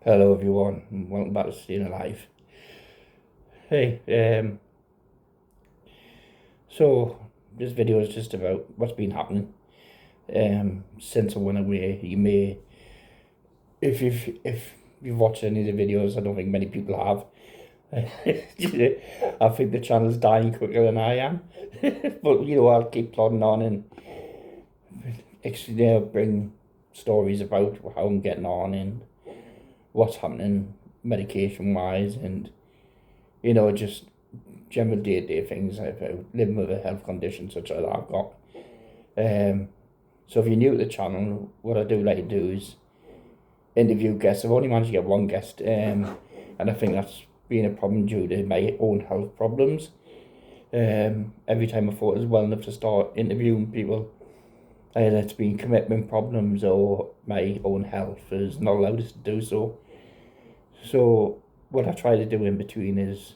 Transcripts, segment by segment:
Hello everyone, and welcome back to Staying Alive. Hey, so this video is just about what's been happening since I went away. You may, if you've watched any of the videos, I don't think many people have. I think the channel's dying quicker than I am, but I'll keep plodding on and bring stories about how I'm getting on and what's happening medication wise, and just general day-to-day things about living with a health condition such as I've got. So if you're new to the channel, what I do like to do is interview guests. I've only managed to get one guest, and I think that's been a problem due to my own health problems. Every time I thought it was well enough to start interviewing people, either it's been commitment problems or my own health has not allowed us to do so. So what I try to do in between is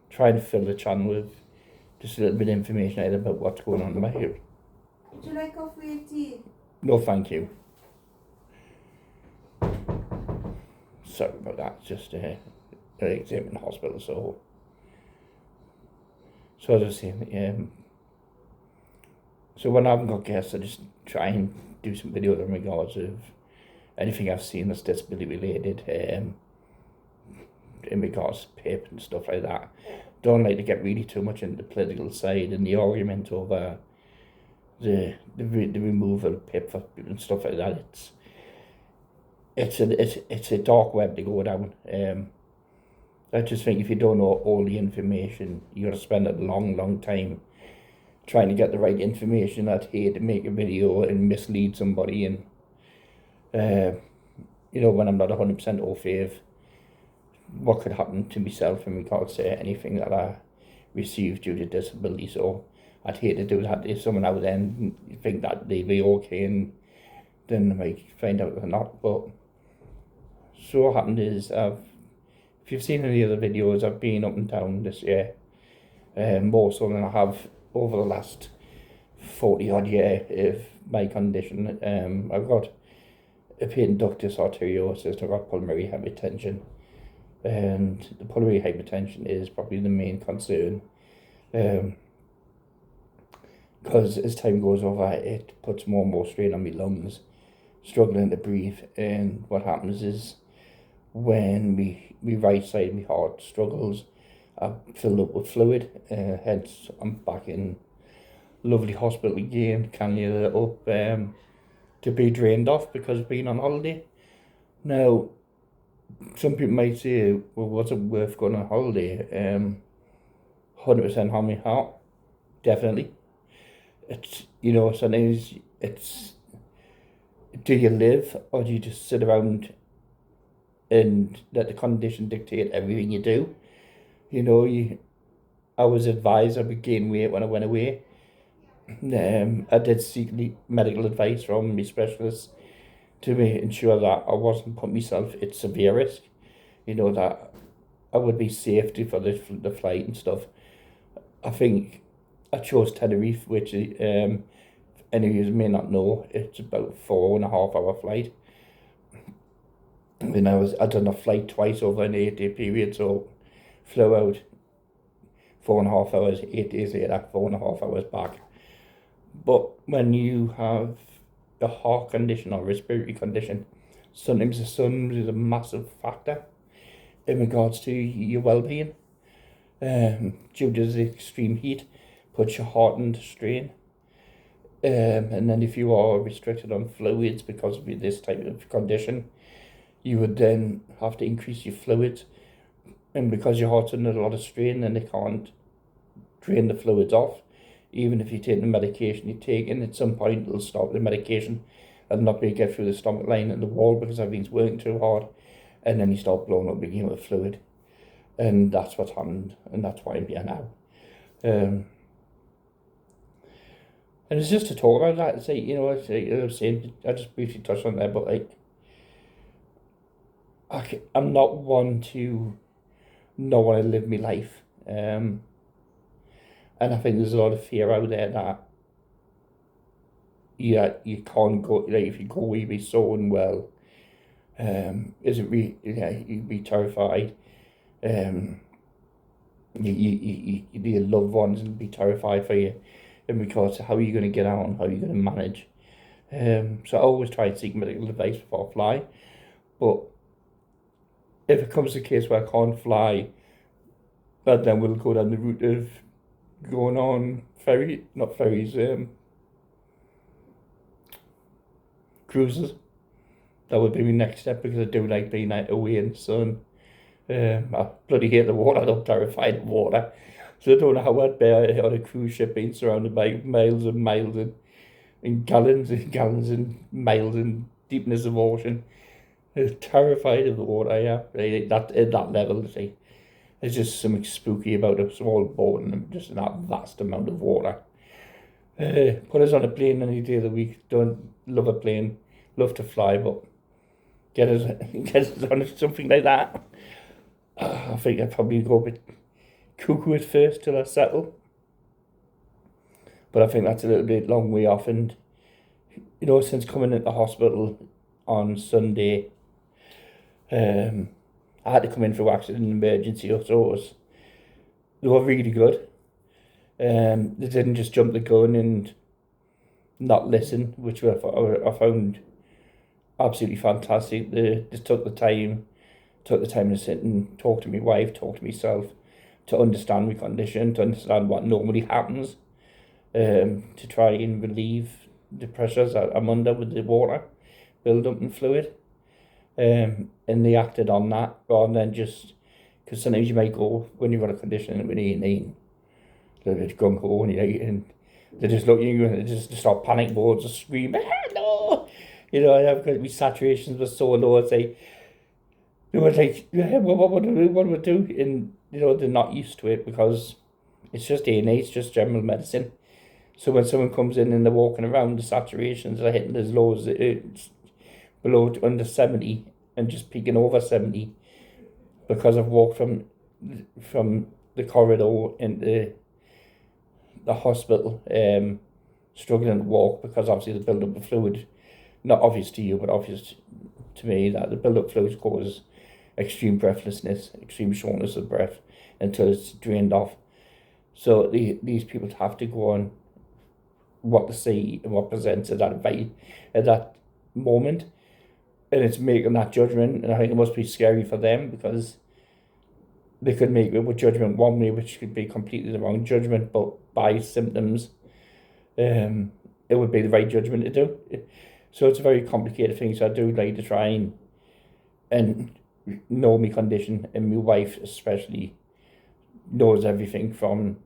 try and fill the channel with just a little bit of information out about what's going on in my head. Would you like coffee or tea? No, thank you. Sorry about that. Just an exam in the hospital. So as I was saying, so when I haven't got guests, I just try and do some videos in regards of anything I've seen that's disability related. In regards to PIP and stuff like that. Don't like to get really too much into the political side and the argument over the removal of PIP for and stuff like that. It's a dark web to go down. I just think if you don't know all the information, you got to spend a long time trying to get the right information. I'd hate to make a video and mislead somebody, and when I'm not 100% au fait what could happen to myself in regards to anything that I received due to disability. So I'd hate to do that if someone out there think that they'd be okay and then they might find out they're not. But so what happened is, if you've seen any other videos, I've been up and down this year, more so than I have over the last 40 odd year of my condition. I've got a patent ductus arteriosus, I've got pulmonary hypertension. And the pulmonary hypertension is probably the main concern, because as time goes over, it puts more and more strain on my lungs, struggling to breathe. And what happens is, when my right side of my heart struggles, I'm filled up with fluid, hence I'm back in lovely hospital again, can't get it up to be drained off because of being on holiday. Now, some people might say, well, was it worth going on holiday? 100% harm my heart, definitely. It's, sometimes it's, do you live or do you just sit around and let the condition dictate everything you do? I was advised I would gain weight when I went away. I did seek medical advice from my specialist to ensure that I wasn't putting myself at severe risk, that I would be safety for the flight and stuff. I think I chose Tenerife, which any of you may not know, it's about 4.5 hour flight. And I'd done a flight twice over an 8 day period, so flew out 4.5 hours, 8 days later, 4.5 hours back. But when you have a heart condition or respiratory condition, sometimes the sun is a massive factor in regards to your well-being. Due to the extreme heat, puts your heart into strain. And then if you are restricted on fluids because of this type of condition, you would then have to increase your fluids. And because your heart's under a lot of strain, then they can't drain the fluids off. Even if you take the medication you're taking, at some point it'll stop the medication and not be able to get through the stomach line and the wall because everything's working too hard, and then you start blowing up again with fluid. And that's what's happened, and that's why I'm here now. And it's just to talk about that, I just briefly touched on that, but I'm not one to not want to live my life. And I think there's a lot of fear out there that you can't go, if you go, you'll be so unwell isn't you'd be terrified. Your loved ones would be terrified for you, in regards to how are you going to get on, how are you going to manage. So I always try and seek medical advice before I fly. But if it comes to a case where I can't fly, then we'll go down the route of going on cruises. That would be my next step, because I do like being out away in the sun. I bloody hate the water. I'm terrified of water. So I don't know how I'd bear on a cruise ship being surrounded by miles and miles and gallons and gallons and miles in deepness of ocean. I'm terrified of the water, yeah. At that level, see. There's just something spooky about a small boat and just that vast amount of water. Put us on a plane any day of the week. Don't love a plane, love to fly, but get us on something like that. I think I'd probably go a bit cuckoo at first till I settle. But I think that's a little bit long way off. And, since coming into the hospital on Sunday, I had to come in for accident emergency, so they were really good. They didn't just jump the gun and not listen, which I found absolutely fantastic. They just took the time to sit and talk to my wife, talk to myself, to understand my condition, to understand what normally happens, to try and relieve the pressures that I'm under with the water build up in fluid. And they acted on that rather than just, because sometimes you might go, when you've got a condition with A&E, they're just gung ho and they just look at you and they just start panic modes and scream, hello! I have got my saturations were so low, I'd say, they were like, yeah, what do we do? And, they're not used to it, because it's just A&E, it's just general medicine. So when someone comes in and they're walking around, the saturations are hitting as low as it's below under 70 and just peaking over 70, because I've walked from the corridor into the hospital, struggling to walk, because obviously the build-up of fluid, not obvious to you, but obvious to me, that the build-up fluid causes extreme breathlessness, extreme shortness of breath until it's drained off. So these people have to go on what they see and what presents at that moment, and it's making that judgment. And I think it must be scary for them, because they could make a judgment one way, which could be completely the wrong judgment, but by symptoms, it would be the right judgment to do. So it's a very complicated thing. So I do like to try and know my condition, and my wife especially knows everything, from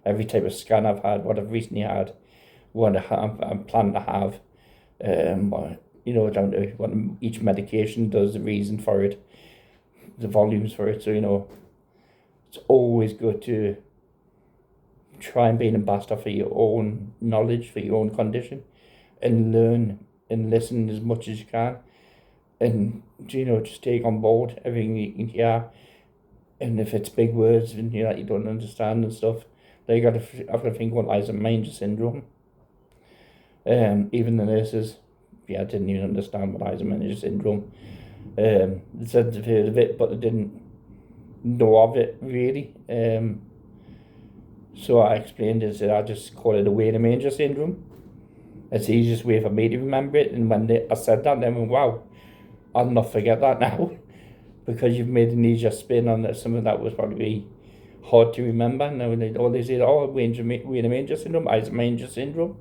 every type of scan I've had, what I've recently had, what I'm planning to have, down to what each medication does, the reason for it, the volumes for it. So, it's always good to try and be an ambassador for your own knowledge, for your own condition, and learn and listen as much as you can, and just take on board everything you can hear. And if it's big words and that you don't understand and stuff, then I've got to think what Eisenmenger syndrome. Even the nurses, didn't even understand what Eisenmenger syndrome. They said they've heard of it, but they didn't know of it really. So I explained it, I just call it a Weidenmanger syndrome. It's the easiest way for me to remember it. And when I said that, they went, wow, I'll not forget that now. Because you've made an easier spin on something that was probably hard to remember. Now they say, Weidenmanger syndrome, Eisenmenger syndrome.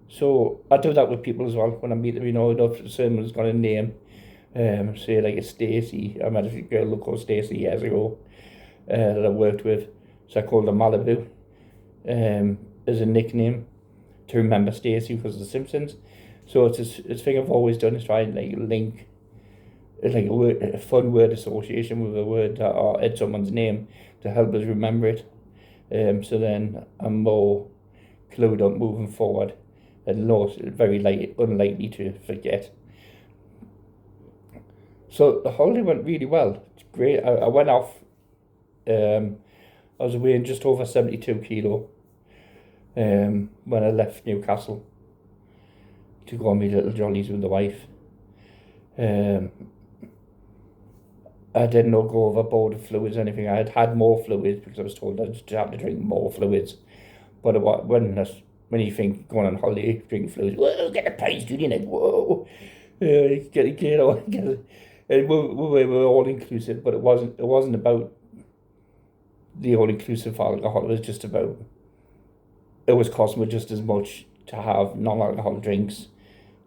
So I do that with people as well when I meet them. If someone's got a name, say like a Stacey. I met a girl called Stacey years ago that I worked with. So I called her Malibu as a nickname to remember Stacey because of The Simpsons. So it's a thing I've always done, is try and link a fun word association with a word or add someone's name to help us remember it. So then I'm more clued up moving forward, and very unlikely to forget. So the holiday went really well. It's great. I went off. I was weighing just over 72 kilo when I left Newcastle to go on my little jollies with the wife. I didn't go overboard with fluids or anything. I had had more fluids because I was told I just had to drink more fluids. But when you think going on holiday, drinking fluids, whoa, get a prize, Julian, like, whoa, get it. And we were all inclusive, but it wasn't about the all inclusive alcohol. It was just about, it was costing me just as much to have non-alcoholic drinks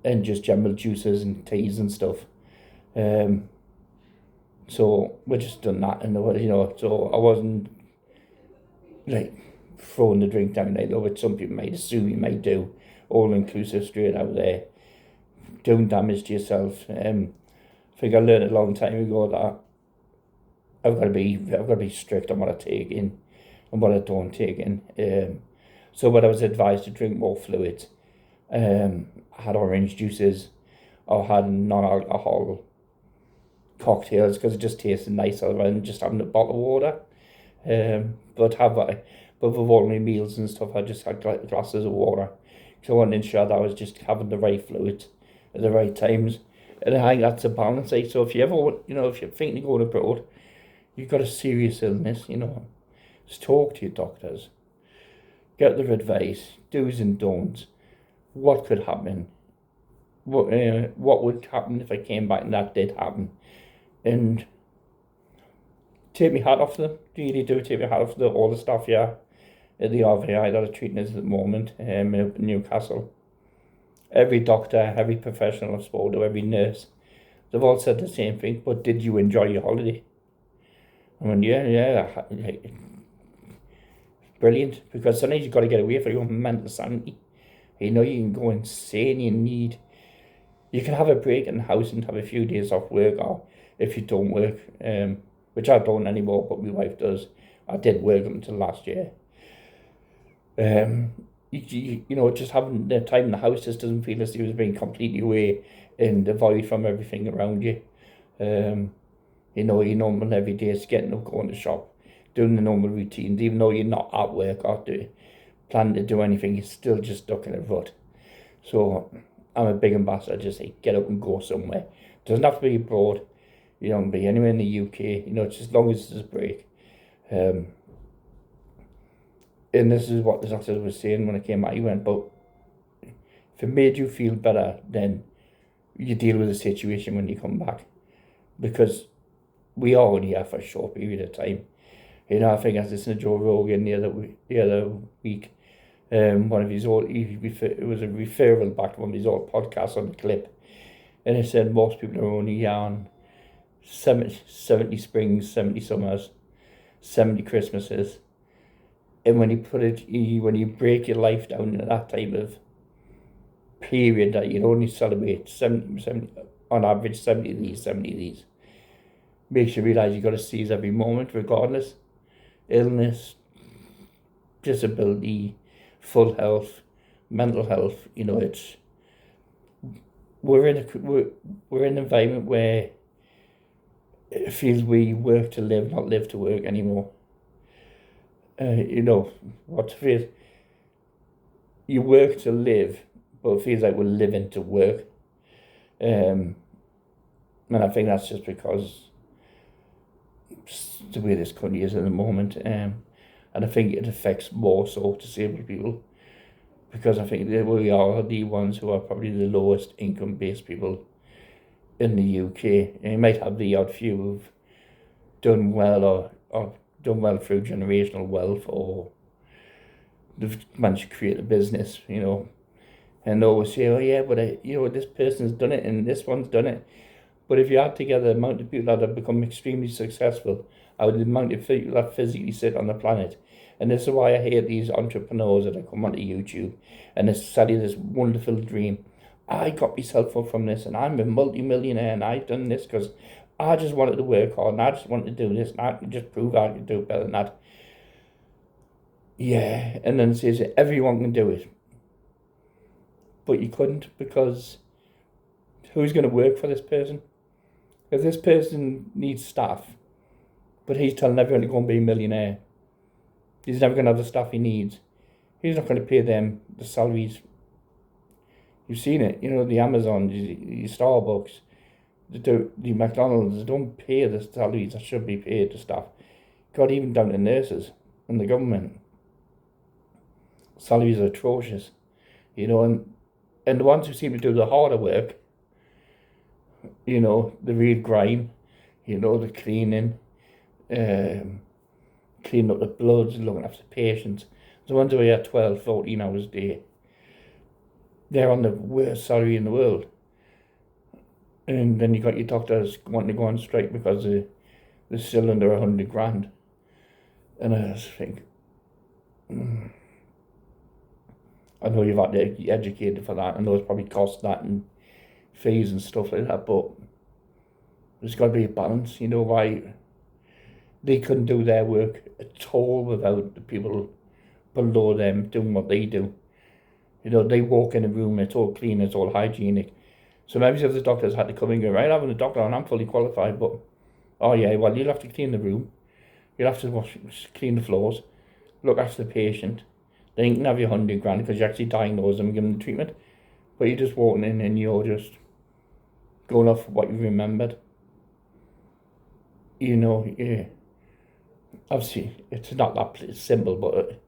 and just general juices and teas and stuff. So we just done that, and so I wasn't like throwing the drink down there, which some people might assume you might do, all inclusive straight out there, doing damage to yourself. I think I learned a long time ago that I've got to be strict on what I take in and what I don't take in. So when I was advised to drink more fluids, I had orange juices, I had non-alcohol cocktails because it just tasted nicer than just having a bottle of water. But with all my meals and stuff, I just had glasses of water. So I wanted to ensure that I was just having the right fluids at the right times. And I think that's a balance. Like, so if you ever, if you're thinking of going abroad, you've got a serious illness, just talk to your doctors. Get their advice, do's and don'ts. What could happen? What would happen if I came back and that did happen? And take my hat off to them. Really do take my hat off to all the staff here at the RVI that are treating us at the moment in Newcastle. Every doctor, every professional I've spoken to, every nurse, they've all said the same thing. But did you enjoy your holiday? I mean, yeah, brilliant. Because sometimes you've got to get away from your own mental sanity. You can go insane. You can have a break in the house and have a few days off work, or if you don't work, which I don't anymore, but my wife does. I did work until last year. Just having the time in the house just doesn't feel as if it was being completely away and devoid from everything around you. Your normal every day is getting up, going to shop, doing the normal routines, even though you're not at work or planning to do anything, you're still just stuck in a rut. So I'm a big ambassador, just say get up and go somewhere. It doesn't have to be abroad. You don't be anywhere in the UK, just as long as there's a break. And this is what the doctor was saying when I came out. He went, but if it made you feel better, then you deal with the situation when you come back. Because we are only here for a short period of time. I think I was listening to Joe Rogan the other week. One of his old, it was a referral back to one of his old podcasts on the clip. And it said most people are only on 70 springs, 70 summers, 70 Christmases. And when you break your life down into that type of period, that you'd only celebrate 70, on average 70 of these, makes you realise you've got to seize every moment regardless. Illness, disability, full health, mental health, we're in an environment where it feels we work to live, not live to work anymore. What feels, you work to live, but it feels like we're living to work. And I think that's just because the way this country is at the moment. And I think it affects more so disabled people, because I think that we are the ones who are probably the lowest income based people in the UK. And you might have the odd few who've done well or done well through generational wealth, or they've managed to create a business, and they always say, oh yeah, but this person's done it and this one's done it. But if you add together the amount of people that have become extremely successful, the amount of people that physically sit on the planet, and this is why I hate these entrepreneurs that come onto YouTube and they sell you this wonderful dream. I got myself up from this and I'm a multi-millionaire and I've done this because I just wanted to work hard and I just wanted to do this and I could just prove I could do it better than that. Yeah, and then it says everyone can do it. But you couldn't, because who's going to work for this person? If this person needs staff, but he's telling everyone to go and be a millionaire, he's never going to have the staff he needs. He's not going to pay them the salaries. You've seen it, the Amazon, the Starbucks, the McDonald's don't pay the salaries that should be paid to staff. Got even down to nurses and the government. Salaries are atrocious, and the ones who seem to do the harder work, the real grime, the cleaning, cleaning up the bloods, looking after patients, the ones who are here 12, 14 hours a day, they're on the worst salary in the world. And then you got your doctors wanting to go on strike because they're still under 100 grand. And I just think, I know you've had to be educated for that. I know it's probably cost that and fees and stuff like that, but there's got to be a balance. Why they couldn't do their work at all without the people below them doing what they do. They walk in a room, it's all clean, it's all hygienic. So maybe if the doctors had to come and go, right, I'm a doctor and I'm fully qualified, but, oh yeah, well, you'll have to clean the room, you'll have to clean the floors, look after the patient, then you can have your 100 grand because you actually diagnose them and give them the treatment. But you're just walking in and you're just going off what you remembered. Yeah. Obviously, it's not that simple, but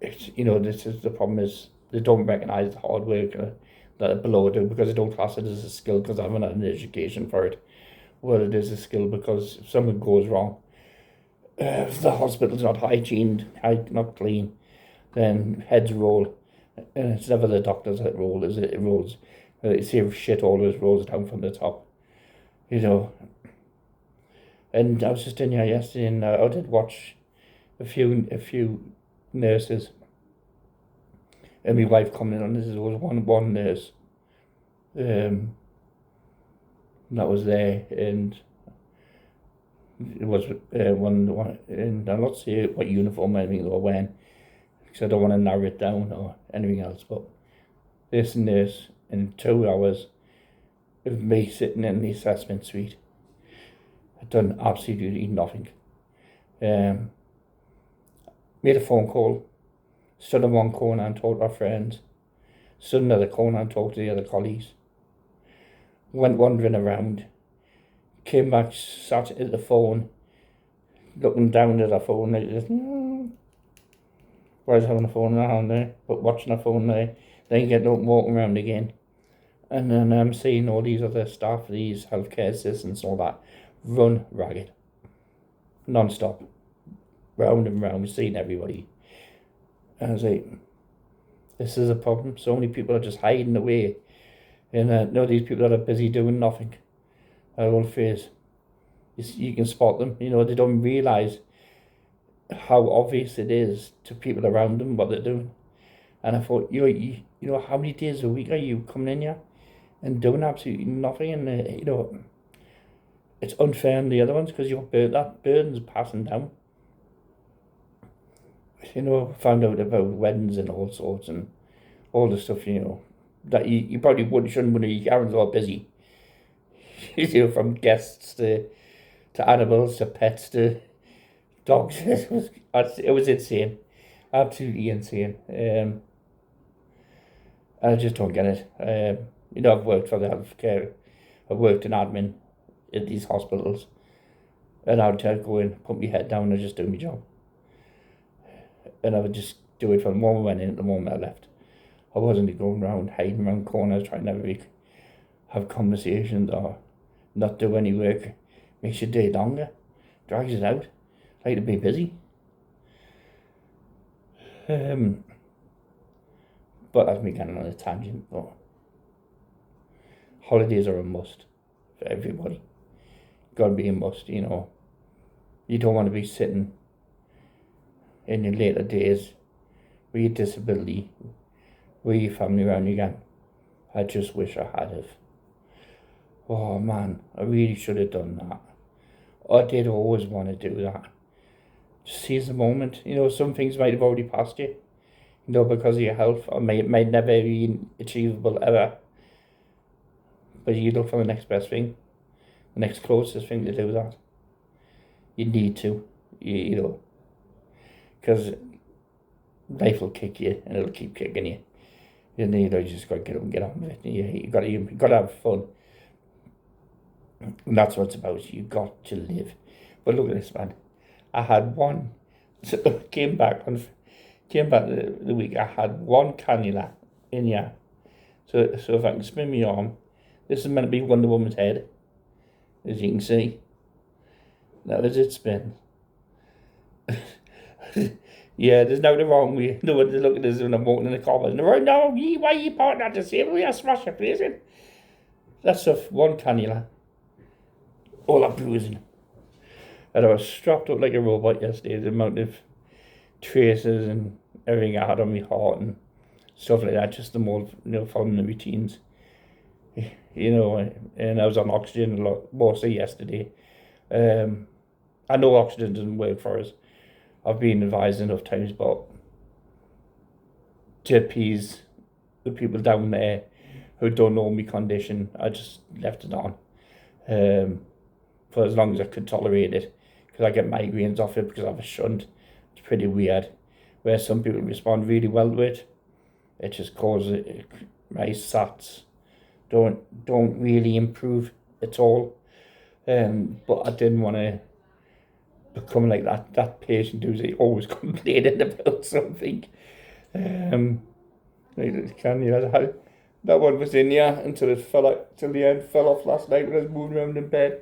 it's, this is the problem is they don't recognise the hard work that below do because they don't class it as a skill because they haven't had an education for it. Well, it is a skill because if something goes wrong, if the hospital's not not clean, then heads roll. And it's never the doctors that roll, is it? It rolls. You see shit always rolls down from the top. And I was just in here yesterday and I did watch a few nurses. And my wife commented on this. There was one nurse that was there, and it was one, and I'm not saying what uniform I think they were wearing, because I don't want to narrow it down or anything else, but this nurse in 2 hours of me sitting in the assessment suite had done absolutely nothing. Made a phone call, stood in one corner and talked to our friends, stood in another corner and talked to the other colleagues, went wandering around, came back, sat at the phone, looking down at her phone, like this, whereas having a phone in her hand there, but watching her phone there, then getting up and walking around again. And then I'm seeing all these other staff, these healthcare assistants, all that, run ragged, non-stop, round and round, seeing everybody. And I was like, this is a problem. So many people are just hiding away. And these people that are busy doing nothing are all face. You can spot them. They don't realise how obvious it is to people around them what they're doing. And I thought, how many days a week are you coming in here and doing absolutely nothing? And, it's unfair on the other ones because that burden's passing down. Found out about weddings and all sorts and all the stuff, that you probably shouldn't when your errands are busy. From guests to animals to pets to dogs. It was insane. Absolutely insane. I just don't get it. I've worked for the healthcare. I've worked in admin at these hospitals. And I would go in, put my head down and just do my job. And I would just do it from the moment I went in to the moment I left. I wasn't going around, hiding around corners, trying to have conversations or not do any work. Makes your day longer, drags it out. I like to be busy. But that's me getting on a tangent. But holidays are a must for everybody. Gotta be a must, You don't want to be sitting in your later days with your disability, with your family around you again. I just wish I had have. Oh man, I really should have done that. I did always want to do that. Just seize the moment. Some things might have already passed you, because of your health, or might never be achievable ever. But you look for the next best thing, the next closest thing to do that. You need to, because life will kick you and it'll keep kicking you. You just got to get up and get on with it. You got to have fun, And that's what it's about. You got to live. But look at this, man. I had one. So came back the week. I had one cannula in here. So if I can spin my arm, this is meant to be Wonder Woman's head, as you can see. That was it spin. Yeah, there's nothing wrong with you. No one's looking at us when I'm walking in the car. And they're like, no, why are you parking at the same? We are smash your face in. That's just one cannula. All that bruising. And I was strapped up like a robot yesterday. The amount of traces and everything I had on my heart and stuff like that. Just the more, following the routines. And I was on oxygen a lot, mostly yesterday. I know oxygen doesn't work for us. I've been advised enough times, but to appease the people down there who don't know my condition, I just left it on for as long as I could tolerate it, because I get migraines off it because I have a shunt. It's pretty weird. Where some people respond really well to it, it just causes my SATs don't really improve at all. But I didn't want to become like that patient who's always complaining about something. That one was in here until it fell out, till the end fell off last night when I was moving around in bed.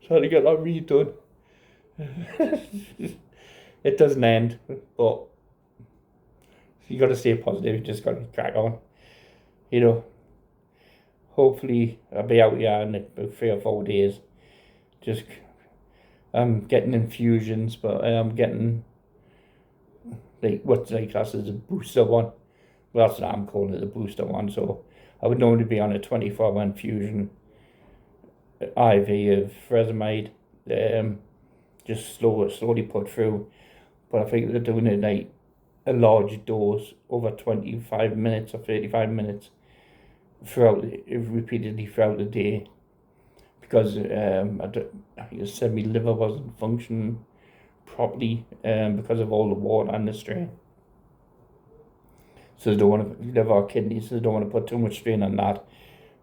So I had to get that redone. It doesn't end, but you got to stay positive. You just got to crack on. Hopefully I'll be out here in about 3 or 4 days. Just I'm getting infusions, but I'm getting what's class as a booster one. Well, that's what I'm calling it, a booster one. So I would normally be on a 24-hour infusion IV of Furosemide, just slowly put through. But I think they're doing it a large dose over 25 minutes or 35 minutes repeatedly throughout the day, because I think it said my liver wasn't functioning properly because of all the water and the strain. So they don't want to, liver or kidneys, so they don't want to put too much strain on that,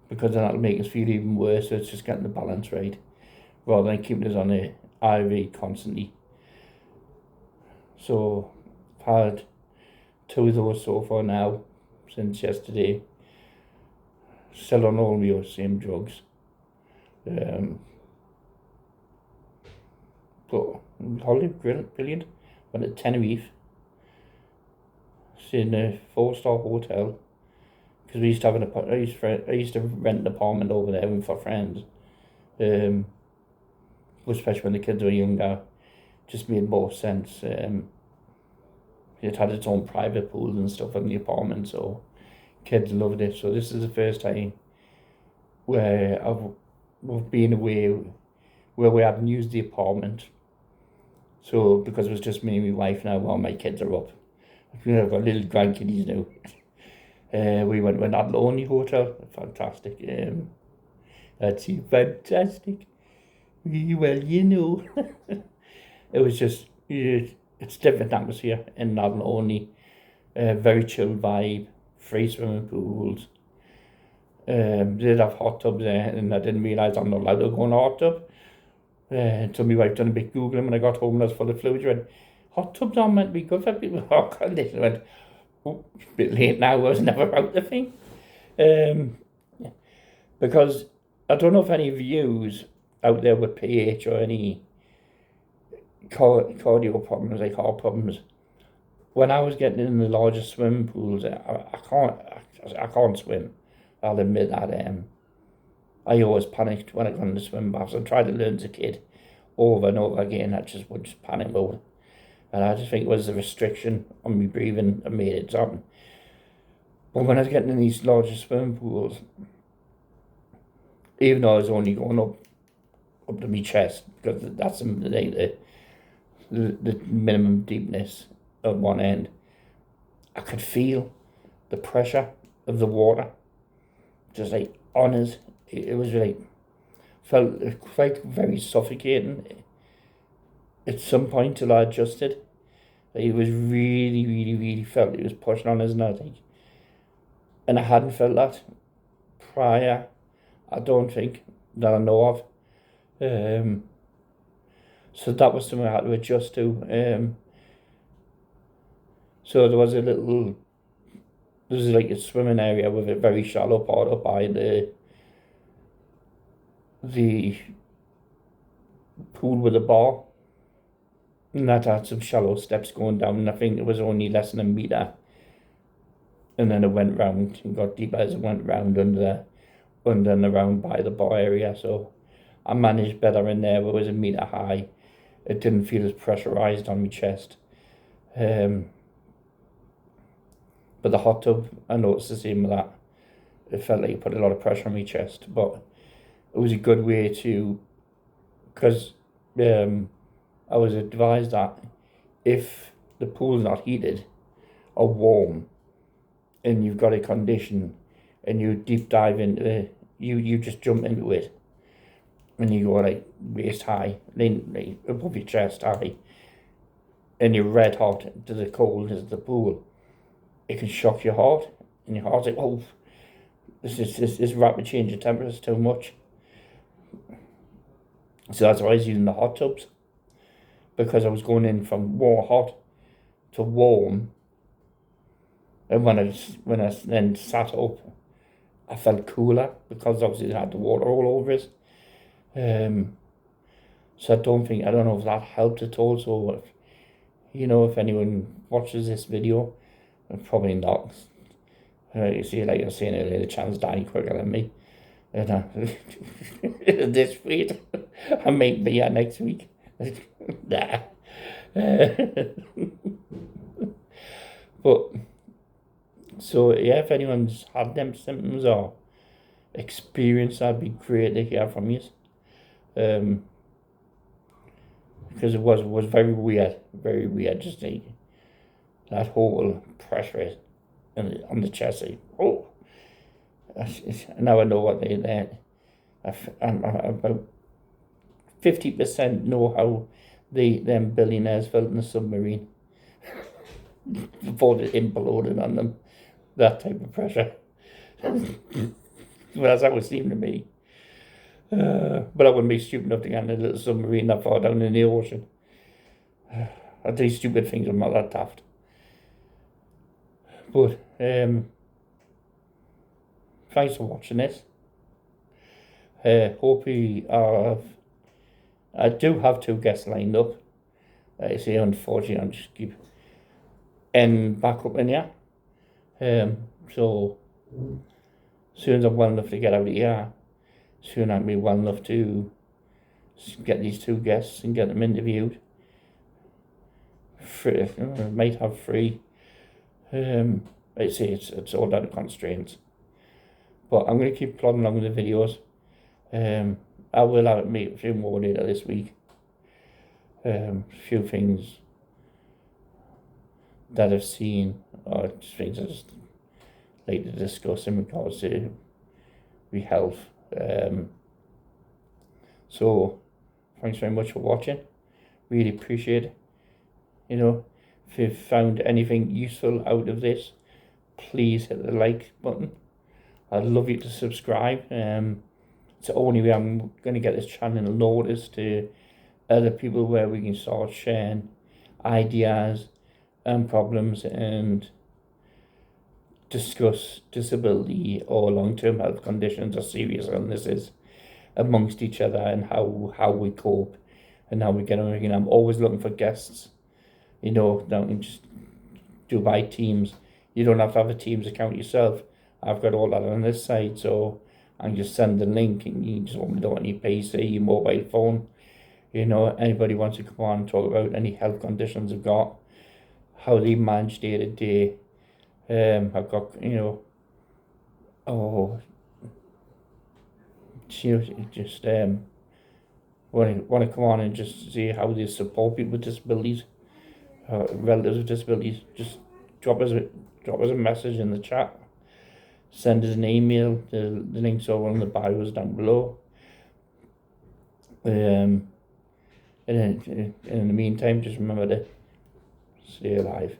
because then that'll make us feel even worse. So it's just getting the balance right, rather than keeping us on the IV constantly. So I've had 2 of those so far now, since yesterday. Still on all the same drugs. But holiday brilliant. Went to Tenerife. Stayed in a 4-star hotel, because we used to have I used to rent an apartment over there for friends. Especially when the kids were younger, just made more sense. It had its own private pool and stuff in the apartment, so kids loved it. So this is the first time where we've been away where we haven't used the apartment. So because it was just me and my wife now while my kids are up. I've got little grandkiddies now. We went to an Atloni hotel. Fantastic. That's fantastic. Well, it was just, it's different atmosphere in Atloni. Very chilled vibe, free swimming pools. They did have hot tubs there, and I didn't realise I'm not allowed to go in a hot tub. Until my wife done a big Googling when I got home and I was full of fluid. She went, hot tubs aren't meant to be good for people. Oh, condition. I went, oh, it's a bit late now. I was never out the thing. Because I don't know if any of yous out there with pH or any cardio problems, like heart problems. When I was getting in the larger swimming pools, I can't swim. I'll admit that. I always panicked when I got in the swim baths. I tried to learn as a kid over and over again. I just would just panic mode. And I just think it was a restriction on me breathing that made it happen. But when I was getting in these larger swimming pools, even though I was only going up to my chest, because that's the minimum deepness at one end, I could feel the pressure of the water just on us. It was felt very suffocating at some point till I adjusted. It was really, really, really felt it was pushing on us, and I hadn't felt that prior. I don't think that I know of. So that was something I had to adjust to. So there was like a swimming area with a very shallow part up by the pool with a bar. And that had some shallow steps going down, and I think it was only less than a metre. And then it went round and got deeper as it went round under and around by the bar area. So I managed better in there, where it was a metre high. It didn't feel as pressurised on my chest. But the hot tub, I noticed the same with that. It felt like it put a lot of pressure on my chest, but it was a good way to, because I was advised that if the pool's not heated or warm and you've got a condition and you deep dive into it, you just jump into it and you go like waist high, like above your chest high, and you're red hot to the cold as the pool, it can shock your heart, and your heart's like, oh, this rapid change of temperature is too much. So that's why I was using the hot tubs, because I was going in from hot to warm, and when I then sat up, I felt cooler because obviously it had the water all over it. So I don't know if that helped at all. So if anyone watches this video, probably not. You see, like I was saying earlier, the chance dying quicker than me. This week, I might be here next week. Nah. But so yeah, if anyone's had them symptoms or experience, that'd be great to hear from you. Because it was very weird, just like that whole pressure on the chest. Like, oh, now I know what they're. I'm about 50% know how them billionaires felt in the submarine before it imploded on them. That type of pressure. Well, that's how it seemed to me. But I wouldn't be stupid enough to get in a little submarine that far down in the ocean. I do stupid things, I'm not that daft. But thanks for watching this. Hope you have. I do have 2 guests lined up. I say, unfortunately, I'm just keep back up in here. So soon as I'm well enough to get out of here, soon I'll be well enough to get these 2 guests and get them interviewed. I might have 3. I say it's all down to constraints. But I'm going to keep plodding along with the videos. I will have a few more later this week. A few things that I've seen, or just things I just like to discuss in regards to my health. So thanks very much for watching. Really appreciate it. If you've found anything useful out of this, please hit the like button. I'd love you to subscribe. It's the only way I'm going to get this channel noticed to other people, where we can start sharing ideas and problems and discuss disability or long-term health conditions or serious illnesses amongst each other, and how we cope and how we get on. I'm always looking for guests. Don't just do by teams. You don't have to have a Teams account yourself. I've got all that on this side, so I can just send the link, and you just open it on your PC, your mobile phone. Anybody wants to come on and talk about any health conditions they've got, how they manage day to day. I've got, just want to come on and just see how they support people with disabilities, relatives with disabilities. Just drop us a message in the chat. Send us an email. The links are on the bios down below. And in the meantime, just remember to stay alive.